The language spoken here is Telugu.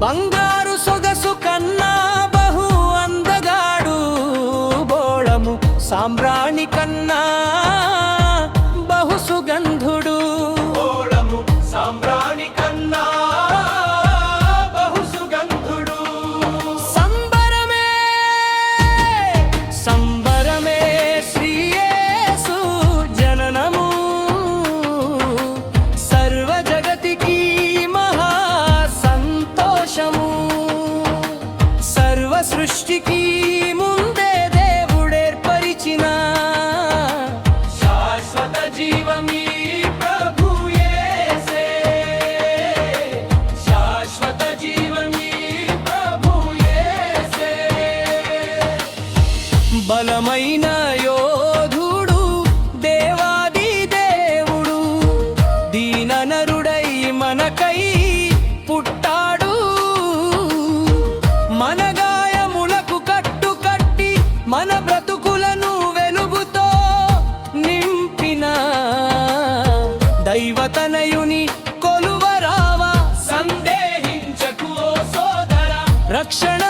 బంగారు సొగసు కన్నా బహు అందగాడు, బోళము సాంబ్రాణి కన్నా బహు సుగంధుడు. బోళము సాంబ్రాణి కన్నా బహు సుగంధుడు. సంబరమే సంబరమే శ్రీయేసు జననము, సర్వ జగతికి మహా సంతోషము. సర్వ సృష్టికి ముందే దేవుడేర్పరిచిన శాశ్వత జీవమీ ప్రభు యేసే. శాశ్వత జీవమీ ప్రభు యేసే. బలమైన యోధుడు దేవాది దేవుడు, దీననరుడై మనకై పుట్టాడు. మన గాయములకు కట్టు కట్టి మన బ్రతుకులను వెలుగుతో నింపిన దైవతనయుని కొలువరావా. సందేహించకు ఓ సోదరా, రక్షణ